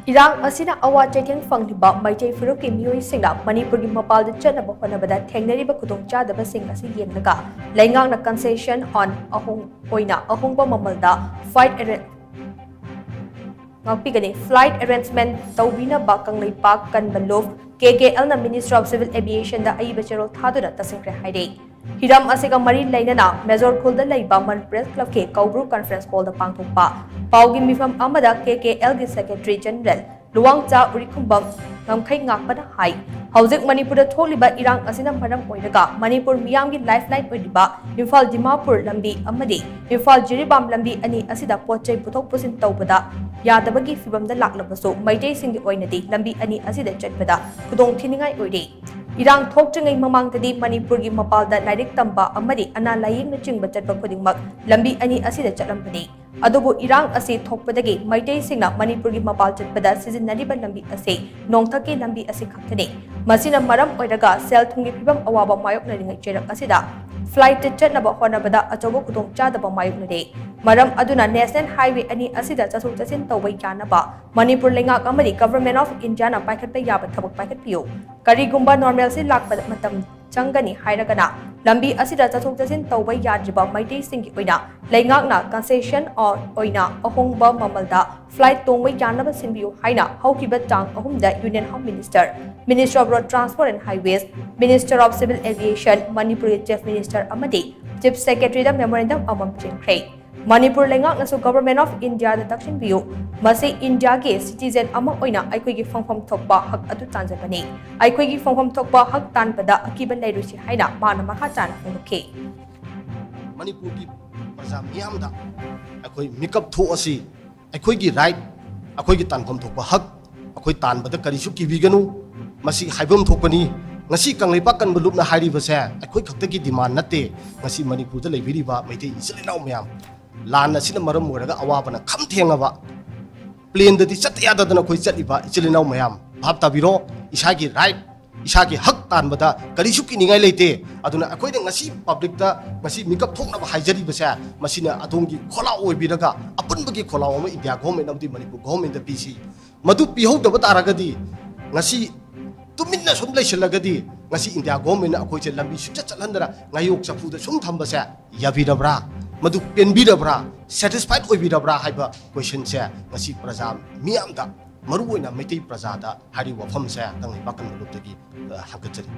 Irang asina awa cheitheng phangliba Meitei phurup ki meeoi singna Manipur ki Mapal da chatnaba hotnabada thengnariba khudongchadaba sing asi Yenglaga leingak na concession on oina Ahongba Mamal da flight arrangement Toubina ba Kangleipak Kanba Lup KKL na Ministry of Civil Aviation da ayeeba cherol thaduna takshinkhre hairi. Hiram asiga mari lainana Major Khulda laiba Manipur Club ke Kaubru Conference Hall da pangthokpa Paugi mifam amada KKL gi Secretary General Luwangcha Urikumbam ngamkhai ngakpada hai Hauzik Manipur da tholiba Irang asina maram oiraga Manipur miyam gi lifeline oidiba Imphal Dimapur lambi amadi Imphal Jiribam lambi ani asida potchai puthok pusin tawbada yadabagi fibam da laklabaso Meitei singi oinadi lambi ani asida chatpada khudong thiningai oide Irang thokchangai mamangtadi Manipur gi Mapal da lairik tamba amadi ana laying na chingba chatba khudingmak lambi ani asida chatlampani adubu Irang asi thokpadagi Meitei singna Manipur gi Mapal chatpada sijinnariba lambi ase nongthaki lambi ase khaktani masina maram oiraga sel thungi fibam awaba mayoknaringai cherak asida flight chatnaba hotnabada achobo khudongchadaba mayoknare maram aduna national highway ani asida chasuk chasin tawbai yanaba Manipur leingak amadi government of India na paikhatpa yaba thabak paikhatpiyo karigumba normal si lakpa matam changani hairagana lambi asida chasuk chasin tawbai yadriba Meitei singi oina leingak na concession or oina Ahongba Mamalda flight tongbai yanaba sinbiyo haina haukiba tang ahumda Union Home Minister Minister of Road Transport and Highways Minister of Civil Aviation Manipur Chief Minister amadi Chief Secretary da memorandum amam cheitheng Manipur leingak nasu Government of India da takshinkhre masi India ge citizen ama oina aikoigi phangpham thokpa hak adu tanjabani aikoigi phangpham thokpa hak tanpada akiba leirusi haina mana makha chana phungke Manipur ki praja miyam da akoi mikap tho asi aikoigi right aikoigi tanpham thokpa hak akoi tanbada karisu kibiganu masi haibam thokpani ngasi Kangleipak Kanba Lup na hairi base akoi khaktagi demand nate ngasi Manipur da leibiriba Meitei isilinaw miyam lan asina maram moraga awabana khamthengaba plane dadi chatyadadana khoi chaliba ichilinaw mayam bhab tabiro isagi right isagi hak tanbada karisu kiningai leite aduna akoi de ngasi public da ngasi mikap thokna ba haijari basa masina adongi khola oibiraga apunbagi khola oma India government amdi Manipur government da pc madu pihodaba taragadi ngasi tuminna sum leisilagadi ngasi India government akoi che lambi sucha chalhandara ngayok chapu da sum thambasa yabirabra madu penbirabra satisfied oibirabra haiba question se ngasi praja miyam da maru oina Meitei praja da hari wafam se Kangleipak Kanba Lup dagi hangkachari